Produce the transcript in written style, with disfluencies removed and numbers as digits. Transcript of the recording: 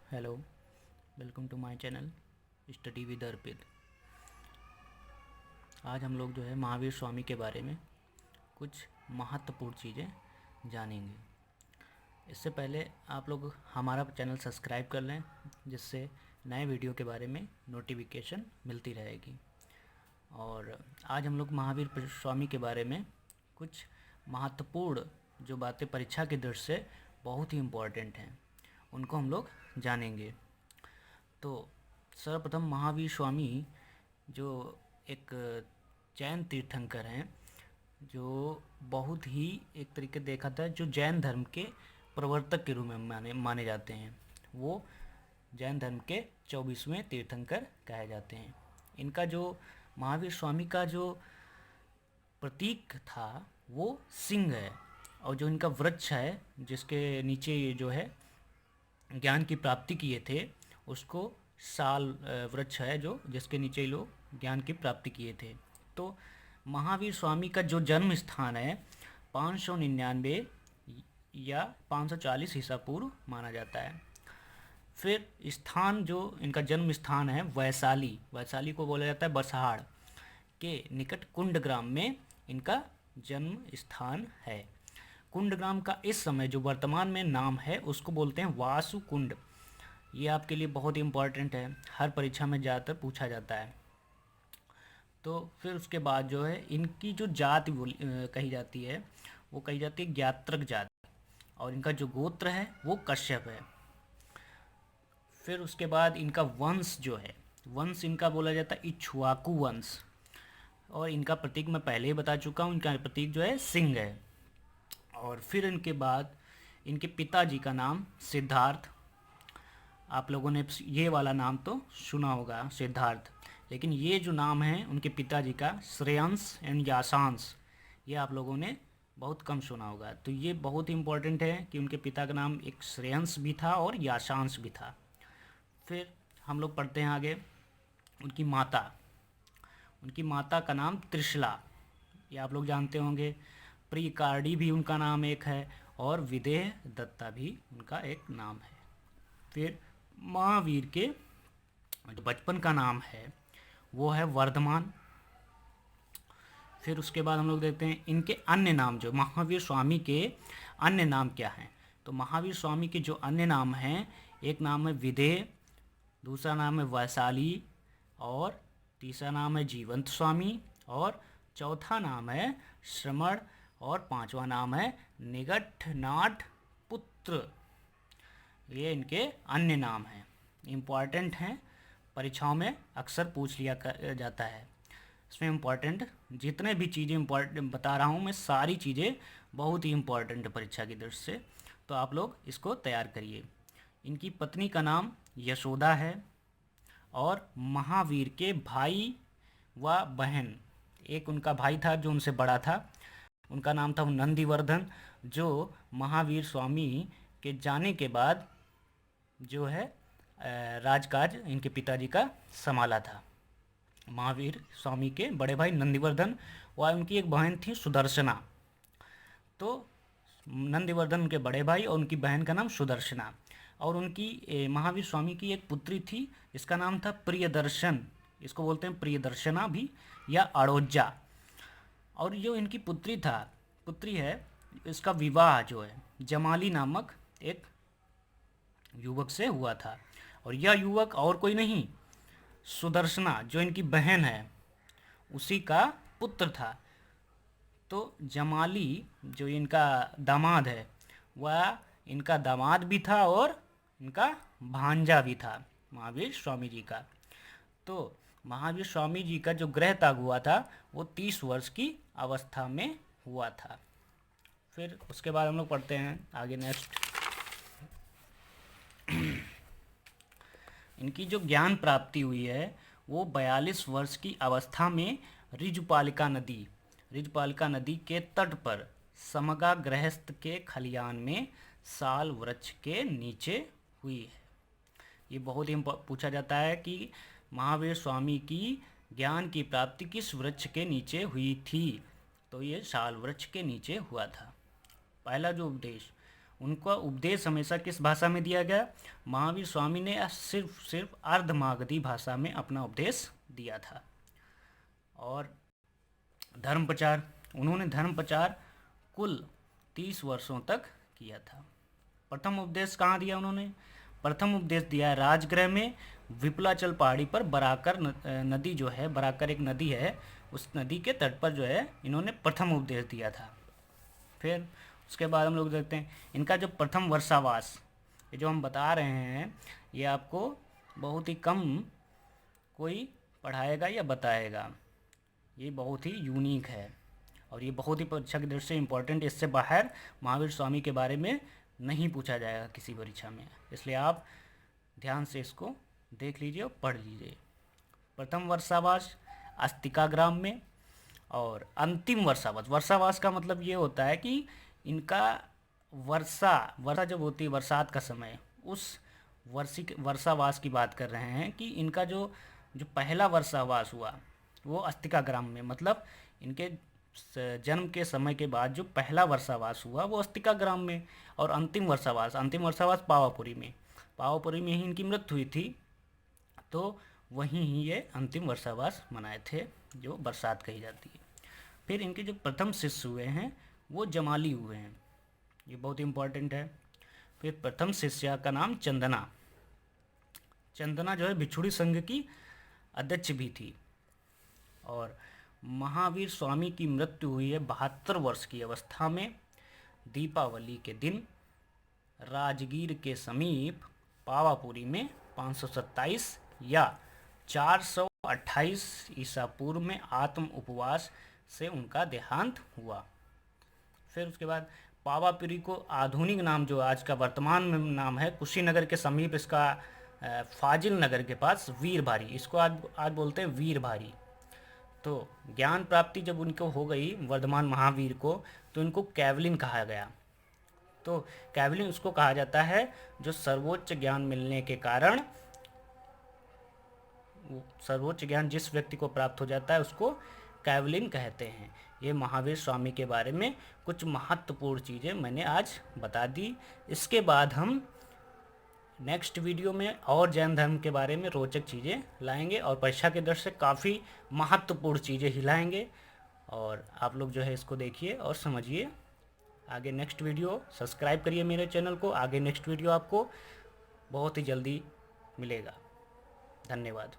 Hello, welcome to my channel study with Arpit. आज हम लोग जो है महावीर स्वामी के बारे में कुछ महत्वपूर्ण चीज़ें जानेंगे। इससे पहले आप लोग हमारा चैनल सब्सक्राइब कर लें, जिससे नए वीडियो के बारे में नोटिफिकेशन मिलती रहेगी। और आज हम लोग महावीर स्वामी के बारे में कुछ महत्वपूर्ण जो बातें परीक्षा की दृष्टि से बहुत ही इम्पोर्टेंट हैं, उनको हम लोग जानेंगे। तो सर्वप्रथम महावीर स्वामी जो एक जैन तीर्थंकर हैं, जो बहुत ही एक तरीके देखा था जो जैन धर्म के प्रवर्तक के रूप में माने जाते हैं। वो जैन धर्म के 24वें तीर्थंकर कहे जाते हैं। इनका जो महावीर स्वामी का जो प्रतीक था वो सिंह है, और जो इनका वृक्ष है जिसके नीचे जो है ज्ञान की प्राप्ति किए थे, उसको साल वृक्ष है जो जिसके नीचे लोग ज्ञान की प्राप्ति किए थे। तो महावीर स्वामी का जो जन्म स्थान है 599 या 540 ईसा पूर्व माना जाता है। फिर स्थान जो इनका जन्म स्थान है वैशाली को बोला जाता है बसहाड़ के निकट कुंडग्राम में इनका जन्म स्थान है। कुंडग्राम का इस समय जो वर्तमान में नाम है उसको बोलते हैं वासुकुंड। ये आपके लिए बहुत इम्पॉर्टेंट है, हर परीक्षा में ज़्यादातर पूछा जाता है। तो फिर उसके बाद जो है इनकी जो जाति कही जाती है वो कही जाती है ज्ञात्रक जाति, और इनका जो गोत्र है वो कश्यप है। फिर उसके बाद इनका वंश जो है, वंश इनका बोला जाता है इक्ष्वाकु वंश, और इनका प्रतीक मैं पहले ही बता चुका हूँ, इनका प्रतीक जो है सिंह है। और फिर इनके बाद इनके पिताजी का नाम सिद्धार्थ। आप लोगों ने ये वाला नाम तो सुना होगा सिद्धार्थ, लेकिन ये जो नाम है उनके पिताजी का श्रेयांश एंड याशांश, ये आप लोगों ने बहुत कम सुना होगा। तो ये बहुत इम्पोर्टेंट है कि उनके पिता का नाम एक श्रेयांश भी था और याशांश भी था। फिर हम लोग पढ़ते हैं आगे उनकी माता का नाम त्रिशला, ये आप लोग जानते होंगे। प्रियकार्डी भी उनका नाम एक है, और विदेह दत्ता भी उनका एक नाम है। फिर महावीर के जो बचपन का नाम है वो है वर्धमान। फिर उसके बाद हम लोग देखते हैं इनके अन्य नाम, जो महावीर स्वामी के अन्य नाम क्या हैं। तो महावीर स्वामी के जो अन्य नाम हैं, एक नाम है विदेह, दूसरा नाम है वैशाली, और तीसरा नाम है जीवंत स्वामी, और चौथा नाम है श्रमण, और पांचवा नाम है निगठनाथ पुत्र। ये इनके अन्य नाम हैं, इम्पॉर्टेंट हैं, परीक्षाओं में अक्सर पूछ लिया जाता है। इसमें इम्पॉर्टेंट जितने भी चीज़ें इम्पॉर्टेंट बता रहा हूँ मैं, सारी चीज़ें बहुत ही इम्पॉर्टेंट है परीक्षा की दृष्टि से, तो आप लोग इसको तैयार करिए। इनकी पत्नी का नाम यशोदा है, और महावीर के भाई व बहन, एक उनका भाई था जो उनसे बड़ा था, उनका नाम था नंदीवर्धन, जो महावीर स्वामी के जाने के बाद जो है राजकाज इनके पिताजी का संभाला था। महावीर स्वामी के बड़े भाई नंदीवर्धन व उनकी एक बहन थी सुदर्शना। तो नंदीवर्धन उनके बड़े भाई और उनकी बहन का नाम सुदर्शना, और उनकी महावीर स्वामी की एक पुत्री थी, इसका नाम था प्रियदर्शन, इसको बोलते हैं प्रियदर्शना भी या अड़ोजा। और जो इनकी पुत्री है, इसका विवाह जो है जमाली नामक एक युवक से हुआ था, और यह युवक और कोई नहीं, सुदर्शना जो इनकी बहन है उसी का पुत्र था। तो जमाली जो इनका दामाद है वह इनका दामाद भी था और इनका भांजा भी था महावीर स्वामी जी का। तो महावीर स्वामी जी का जो गृह त्याग हुआ था वो 30 वर्ष की अवस्था में हुआ था। फिर उसके बाद हम लोग पढ़ते हैं आगे नेक्स्ट। इनकी जो ज्ञान प्राप्ति हुई है वो 42 वर्ष की अवस्था में ऋजुपालिका नदी के तट पर समगा गृहस्थ के खलियान में साल वृक्ष के नीचे हुई है। ये बहुत ही पूछा जाता है कि महावीर स्वामी की ज्ञान की प्राप्ति किस वृक्ष के नीचे हुई थी, तो ये साल वृक्ष के नीचे हुआ था। पहला जो उपदेश उनका उपदेश हमेशा किस भाषा में दिया गया? महावीर स्वामी ने सिर्फ अर्धमागधी भाषा में अपना उपदेश दिया था। और धर्म प्रचार, उन्होंने धर्म प्रचार कुल 30 वर्षों तक किया था। प्रथम उपदेश कहाँ दिया उन्होंने? प्रथम उपदेश दिया है राजगृह में, विपुलाचल पहाड़ी पर बराकर नदी जो है, बराकर एक नदी है, उस नदी के तट पर जो है इन्होंने प्रथम उपदेश दिया था। फिर उसके बाद हम लोग देखते हैं इनका जो प्रथम वर्षावास, ये जो हम बता रहे हैं ये आपको बहुत ही कम कोई पढ़ाएगा या बताएगा। ये बहुत ही यूनिक है और ये बहुत ही परीक्षा की दृष्टि से इम्पोर्टेंट। इससे बाहर महावीर स्वामी के बारे में नहीं पूछा जाएगा किसी परीक्षा में, इसलिए आप ध्यान से इसको देख लीजिए और पढ़ लीजिए। प्रथम वर्षावास अस्तिका ग्राम में, और अंतिम वर्षावास, वर्षावास का मतलब ये होता है कि इनका वर्षा जब होती है, बरसात का समय, उस वर्षावास की बात कर रहे हैं कि इनका जो पहला वर्षावास हुआ वो अस्तिका ग्राम में, मतलब इनके जन्म के समय के बाद जो पहला वर्षावास हुआ वो अस्तिका ग्राम में। और अंतिम वर्षावास पावापुरी में ही इनकी मृत्यु हुई थी, तो वहीं ही ये अंतिम वर्षावास मनाए थे जो बरसात कही जाती है। फिर इनके जो प्रथम शिष्य हुए हैं वो जमाली हुए हैं, ये बहुत इंपॉर्टेंट है। फिर प्रथम शिष्या का नाम चंदना जो है भिक्षुणी संघ की अध्यक्ष भी थी। और महावीर स्वामी की मृत्यु हुई है 72 वर्ष की अवस्था में, दीपावली के दिन राजगीर के समीप पावापुरी में 527 या 428 ईसा पूर्व में आत्म उपवास से उनका देहांत हुआ। फिर उसके बाद पावापुरी को आधुनिक नाम जो आज का वर्तमान में नाम है, कुशीनगर के समीप इसका फाजिल नगर के पास वीर भारी, इसको आज बोलते हैं वीर भारी। तो ज्ञान प्राप्ति जब उनको हो गई वर्धमान महावीर को, तो इनको कैवलिन कहा गया। तो कैवलिन उसको कहा जाता है जो सर्वोच्च ज्ञान मिलने के कारण, सर्वोच्च ज्ञान जिस व्यक्ति को प्राप्त हो जाता है उसको कैवलिन कहते हैं। ये महावीर स्वामी के बारे में कुछ महत्वपूर्ण चीज़ें मैंने आज बता दी। इसके बाद हम नेक्स्ट वीडियो में और जैन धर्म के बारे में रोचक चीज़ें लाएंगे और परीक्षा के दृष्टि से काफ़ी महत्वपूर्ण चीज़ें हिलाएंगे। और आप लोग जो है इसको देखिए और समझिए। आगे नेक्स्ट वीडियो सब्सक्राइब करिए मेरे चैनल को, आगे नेक्स्ट वीडियो आपको बहुत ही जल्दी मिलेगा। धन्यवाद।